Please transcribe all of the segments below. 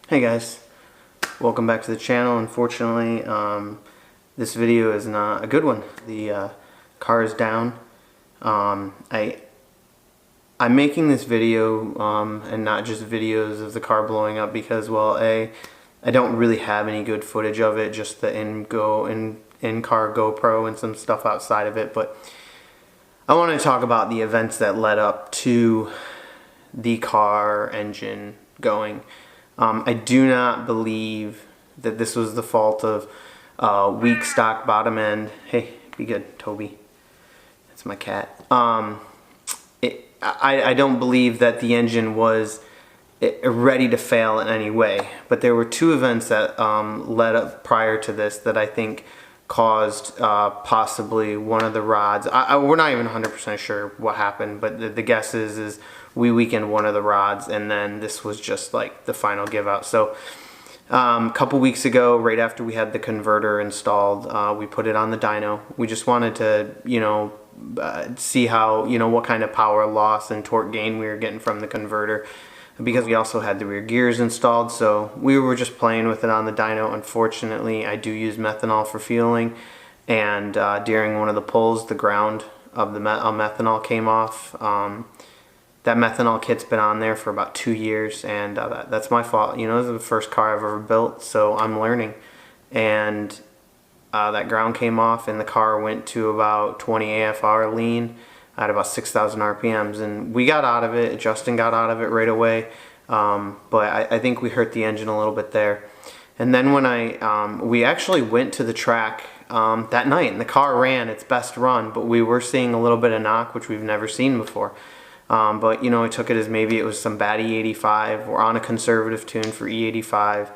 Hey guys, welcome back to the channel. Unfortunately, this video is not a good one. The car is down. I'm making this video and not just videos of the car blowing up because, well, I don't really have any good footage of it, just the in-car GoPro and some stuff outside of it. But I want to talk about the events that led up to the car engine going. I do not believe that this was the fault of weak stock bottom end. Hey, be good, Toby. That's my cat. I don't believe that the engine was ready to fail in any way. But there were two events that led up prior to this that I think caused possibly one of the rods. We're not even 100% sure what happened, but the guess is we weakened one of the rods, and then this was just like the final give out. So a couple weeks ago, right after we had the converter installed, we put it on the dyno. We just wanted to, see how, what kind of power loss and torque gain we were getting from the converter, because we also had the rear gears installed. So we were just playing with it on the dyno. Unfortunately, I do use methanol for fueling, and during one of the pulls, the ground of the methanol came off. That methanol kit's been on there for about 2 years, and that's my fault. This is the first car I've ever built, so I'm learning. And that ground came off, and the car went to about 20 AFR lean at about 6,000 RPMs, and we got out of it. Justin got out of it right away, but I think we hurt the engine a little bit there. And then when we actually went to the track that night, and the car ran its best run, but we were seeing a little bit of knock, which we've never seen before. But I took it as maybe it was some bad E85. We're on a conservative tune for E85,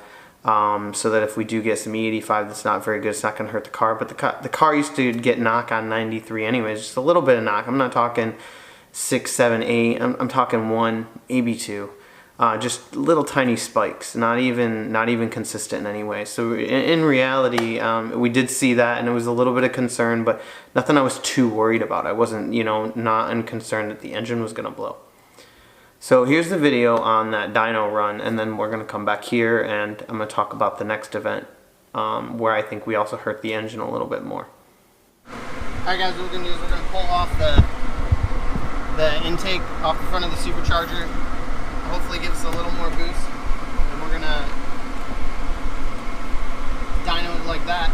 so that if we do get some E85 that's not very good, it's not going to hurt the car. But the car used to get knock on 93 anyways, just a little bit of knock. I'm not talking 6, 7, 8. I'm talking 1, maybe 2. Just little tiny spikes, not even consistent in any way. So in reality, we did see that, and it was a little bit of concern, but nothing I was too worried about. I wasn't, not unconcerned that the engine was going to blow. So here's the video on that dyno run, and then we're going to come back here, and I'm going to talk about the next event, where I think we also hurt the engine a little bit more. Alright guys, what we're going to do is we're going to pull off the intake off the front of the supercharger. Hopefully give us a little more boost, and we're gonna dyno it like that.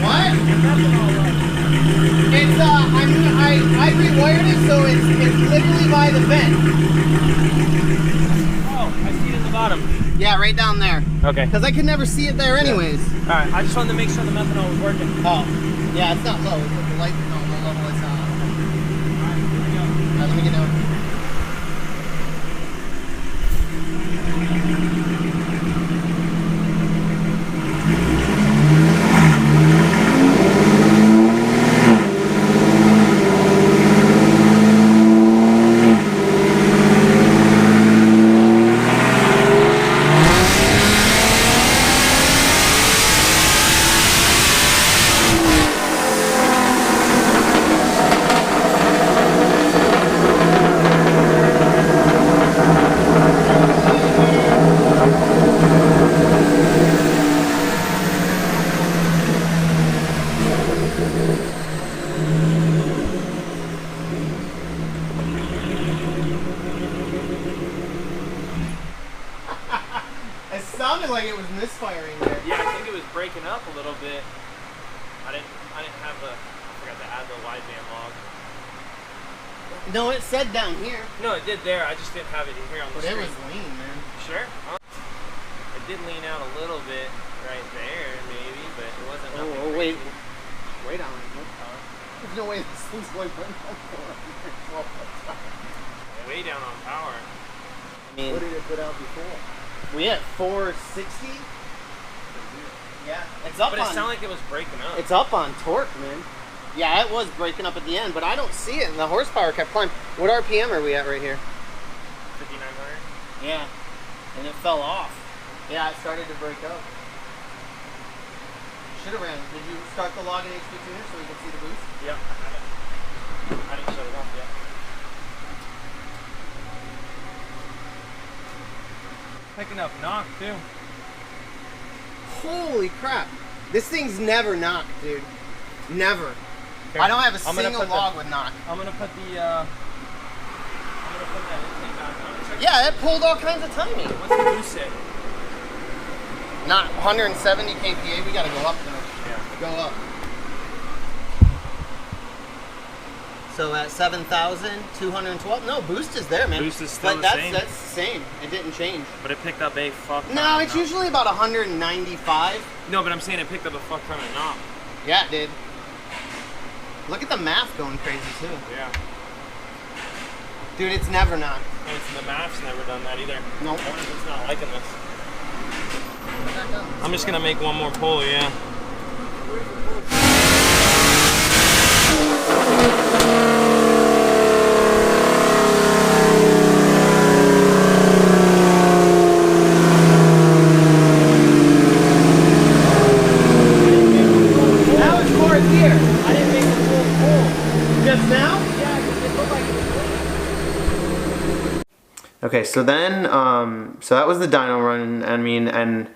What? It's I rewired it so it's literally by the vent. Oh, I see it in the bottom. Yeah, right down there. Okay. Because I could never see it there anyways. Alright, I just wanted to make sure the methanol was working. Oh, yeah, it's not low. The light, no, the level is not. Alright, here we go. Alright, let me get down. It sounded like it was misfiring there. Yeah, I think it was breaking up a little bit. I didn't have I forgot to add the wideband log. No, it said down here. No, it did there. I just didn't have it in here on the But screen. it was lean, man. Sure? It did lean out a little bit right there, maybe, but it wasn't nothing Oh, wait. crazy. Wait on it. There's no way this thing's going to run on 12 Way down on power. I mean, What did it put out before? we had 460. Yeah, it's up But it on. sounded like it was breaking up. It's up on torque, man. Yeah, it was breaking up at the end, but I don't see it, and the horsepower kept climbing. What RPM are we at right here? 5,900. Yeah, and it fell off. Yeah, it started to break up. Should have ran. Did you start the log in HP tuner so we can see the boost? Yeah, I have it. I didn't shut it off yet. Picking up knock too. Holy crap. This thing's never knocked, dude. Never. Here, I don't have a I'm gonna single put log with knock. I'm gonna put that intake back on. Check Yeah, it pulled all kinds of timing. what's the boost say? Not 170 kPa. We gotta go up though. Yeah. Go up. So at 7,212. No, boost is there, man. Boost is still but the same. That's the same. It didn't change. But it picked up a fuck ton No, of it's knock. usually about 195. No, but I'm saying it picked up a fuck ton of knock. Yeah, it did. Look at the math going crazy too. Yeah. Dude, it's never knocked. And the math's never done that either. Nope. I wonder if it's not liking this. I'm just gonna make one more pull, yeah. Now it's more here. I didn't make a full pull. Just now? Yeah, because it looked like it was. Okay, so then, so that was the dyno run. I mean, and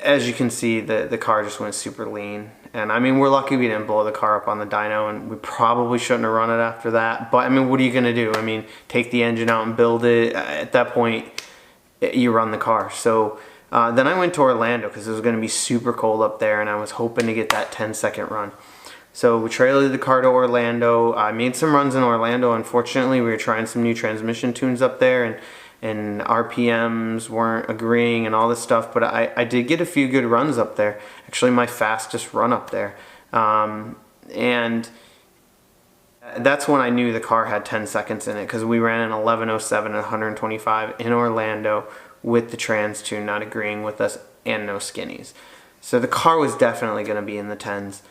as you can see, the car just went super lean. And I mean, we're lucky we didn't blow the car up on the dyno, and we probably shouldn't have run it after that. But I mean, what are you gonna do? I mean, take the engine out and build it. At that point, you run the car. So then I went to Orlando because it was gonna be super cold up there, and I was hoping to get that 10-second run. So we trailered the car to Orlando. I made some runs in Orlando. Unfortunately, we were trying some new transmission tunes up there, and RPMs weren't agreeing and all this stuff. But I did get a few good runs up there. Actually, my fastest run up there. And that's when I knew the car had 10 seconds in it, because we ran an 11:07 at 125 in Orlando with the trans tune not agreeing with us and no skinnies. So the car was definitely going to be in the 10s.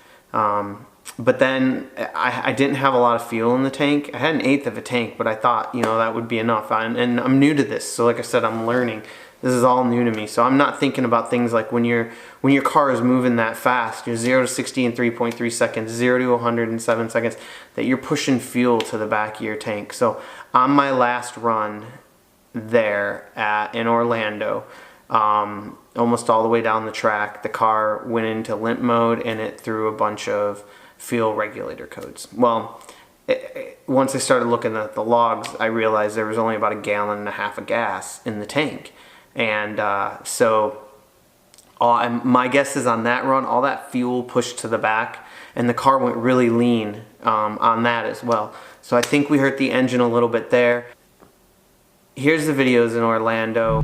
But then I didn't have a lot of fuel in the tank. I had an 1/8 of a tank, but I thought, you know, that would be enough. And I'm new to this, so like I said, I'm learning. This is all new to me, so I'm not thinking about things like when your car is moving that fast, you're 0 to 60 in 3.3 seconds, 0 to 100 in 7 seconds, that you're pushing fuel to the back of your tank. So on my last run there in Orlando, almost all the way down the track, the car went into limp mode and it threw a bunch of fuel regulator codes. Well, once I started looking at the logs, I realized there was only about 1.5 gallons of gas in the tank. And my guess is on that run, all that fuel pushed to the back, and the car went really lean on that as well. So I think we hurt the engine a little bit there. Here's the videos in Orlando.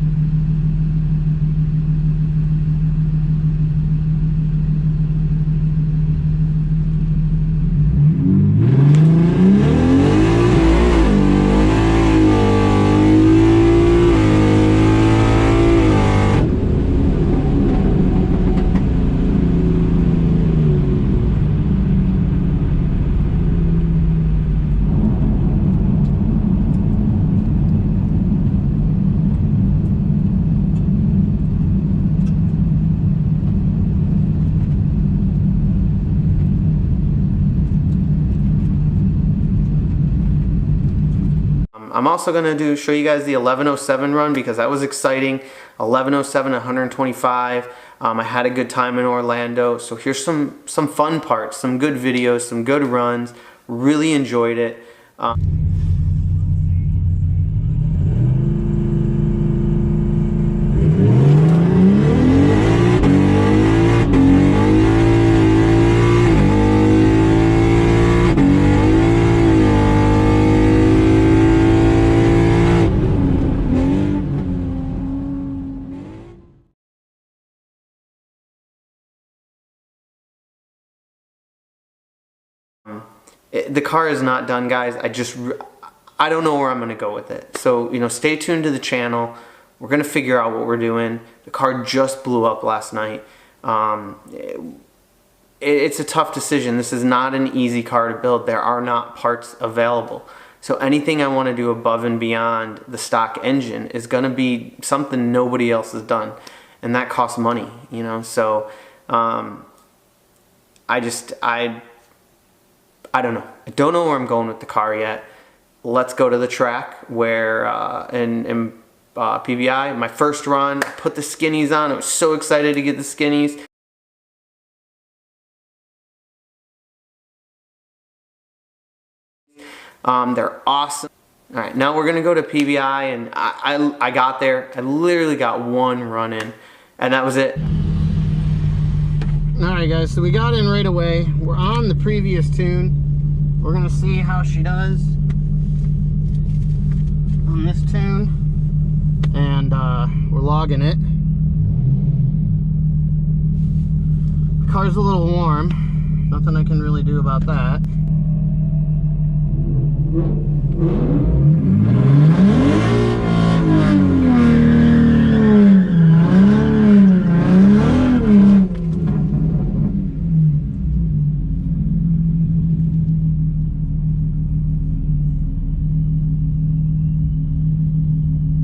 I'm also going to show you guys the 11:07 run because that was exciting. 11:07 at 125. I had a good time in Orlando. So here's some fun parts, some good videos, some good runs. Really enjoyed it. The car is not done, guys. I don't know where I'm going to go with it. So, you know, stay tuned to the channel. We're going to figure out what we're doing. The car just blew up last night. It's a tough decision. This is not an easy car to build. There are not parts available. So anything I want to do above and beyond the stock engine is going to be something nobody else has done. And that costs money, you know. So I don't know. I don't know where I'm going with the car yet. Let's go to the track where in PBI, my first run, I put the skinnies on. I was so excited to get the skinnies. They're awesome. All right, now we're gonna go to PBI, and I got there. I literally got one run in, and that was it. All right, guys, so we got in right away. We're on the previous tune. We're gonna see how she does on this tune, and we're logging it. The car's a little warm. Nothing I can really do about that.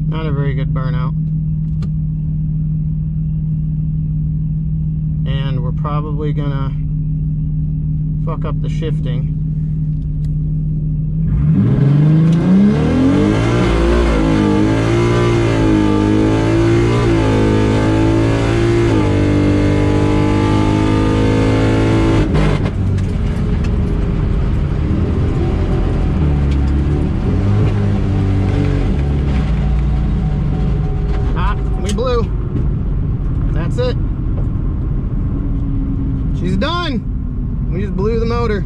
Not a very good burnout. And we're probably gonna fuck up the shifting. Blew. That's it. She's done. We just blew the motor.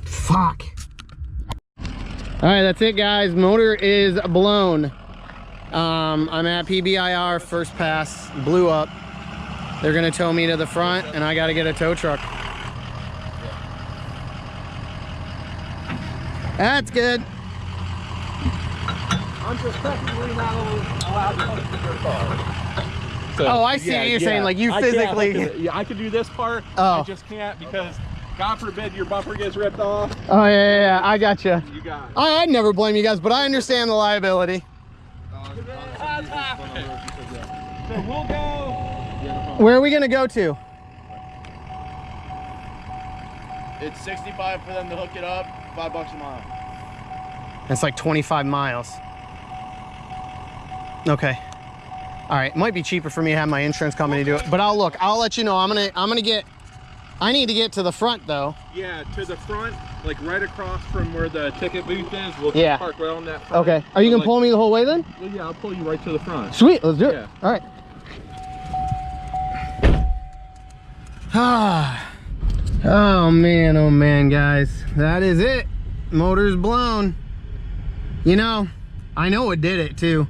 Fuck. All right, that's it, guys. Motor is blown. I'm at PBIR, first pass, blew up. They're gonna tow me to the front, and I gotta get a tow truck. That's good. I'm just technically not allowed to hook your car. So, Oh, I see what you're saying. Like, you physically... Yeah, I can do this part. Oh. I just can't because, God forbid, your bumper gets ripped off. Oh, yeah, I gotcha. You got it. I'd never blame you guys, but I understand the liability. That's happening. So we'll go... Where are we gonna go to? It's $65 for them to hook it up, $5 a mile. That's like 25 miles. Okay. All right, might be cheaper for me to have my insurance company do it, but I'll let you know. I need to get to the front though. Yeah, to the front, like right across from where the ticket booth is. We'll Yeah. park right on that front. Okay. Are you gonna pull me the whole way then? Well, yeah, I'll pull you right to the front. Sweet, let's do it. Yeah. All right. Oh man, guys. That is it. Motor's blown. You know, I know what did it too.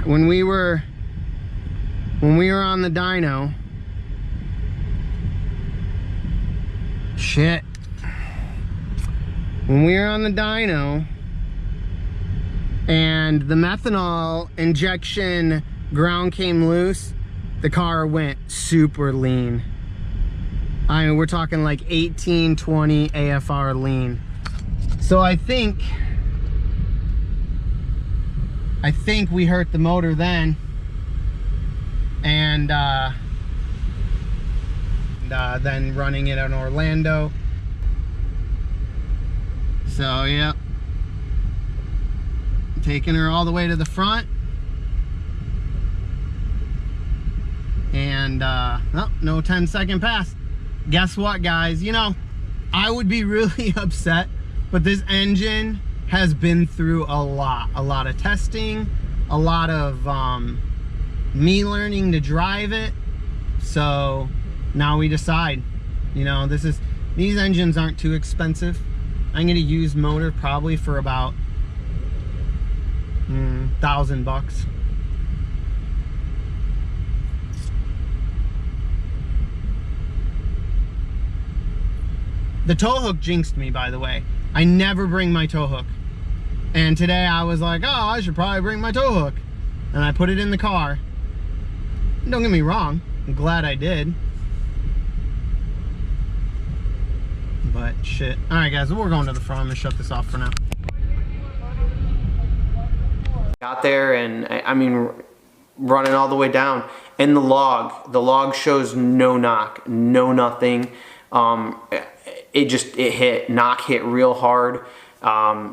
When we were on the dyno. Shit. When we were on the dyno and the methanol injection ground came loose, the car went super lean. I mean, we're talking like 18, 20 AFR lean. So I think we hurt the motor then. And then running it in Orlando. So, yeah. Taking her all the way to the front. And, oh, no 10-second pass. Guess what, guys? You know, I would be really upset, but this engine has been through a lot of testing, a lot of me learning to drive it. So now we decide, you know, these engines aren't too expensive. I'm gonna use motor probably for about $1,000. The tow hook jinxed me, by the way. I never bring my tow hook. And today I was like, oh, I should probably bring my tow hook. And I put it in the car. Don't get me wrong, I'm glad I did. But shit. Alright guys, we're going to the front. I'm gonna shut this off for now. Got there and I mean, running all the way down. And the log shows no knock, no nothing. Knock hit real hard.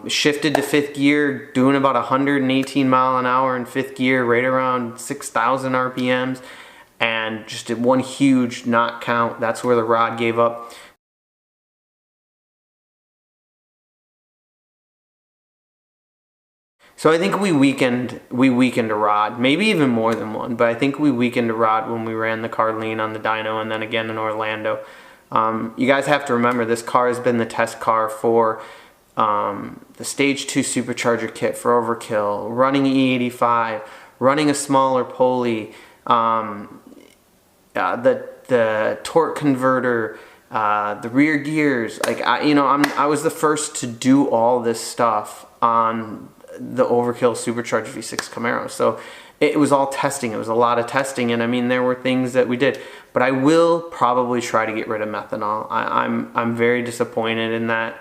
Shifted to fifth gear, doing about 118 mile an hour in fifth gear, right around 6,000 RPMs, and just did one huge knock count. That's where the rod gave up. So I think we weakened a rod, maybe even more than one, but I think we weakened a rod when we ran the car lean on the dyno and then again in Orlando. You guys have to remember this car has been the test car for the stage 2 supercharger kit for overkill, running E85, running a smaller pulley, the torque converter, the rear gears. Like I was the first to do all this stuff on the overkill supercharged V6 Camaro. So it was all testing. It was a lot of testing, and I mean there were things that we did. But I will probably try to get rid of methanol. I'm very disappointed in that.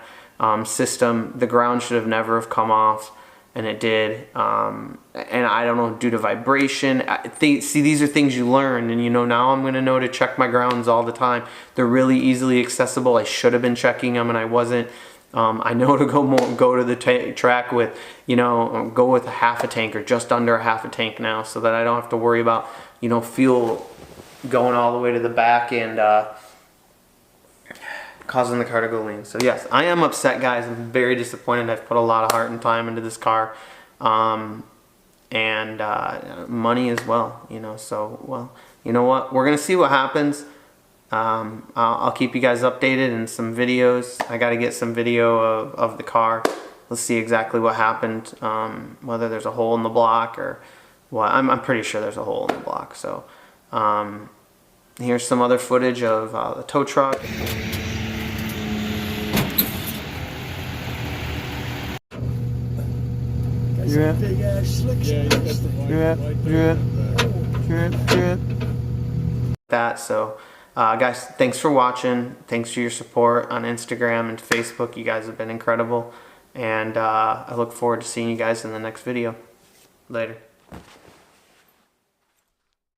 System. The ground should have never have come off, and it did. And I don't know, due to vibration. See, these are things you learn, and now I'm gonna know to check my grounds all the time. They're really easily accessible. I should have been checking them, and I wasn't. I know to go to the track with, go with a half a tank or just under a half a tank now, so that I don't have to worry about, fuel going all the way to the back and causing the car to go lean. So yes, I am upset, guys. I'm very disappointed. I've put a lot of heart and time into this car, and money as well. So well, you know what? We're gonna see what happens. I'll keep you guys updated in some videos. I got to get some video of the car. Let's see exactly what happened. Whether there's a hole in the block or what. I'm pretty sure there's a hole in the block. So here's some other footage of the tow truck. Big ass slick That. So guys, thanks for watching. Thanks for your support on Instagram and Facebook. You guys have been incredible, and I look forward to seeing you guys in the next video. Later.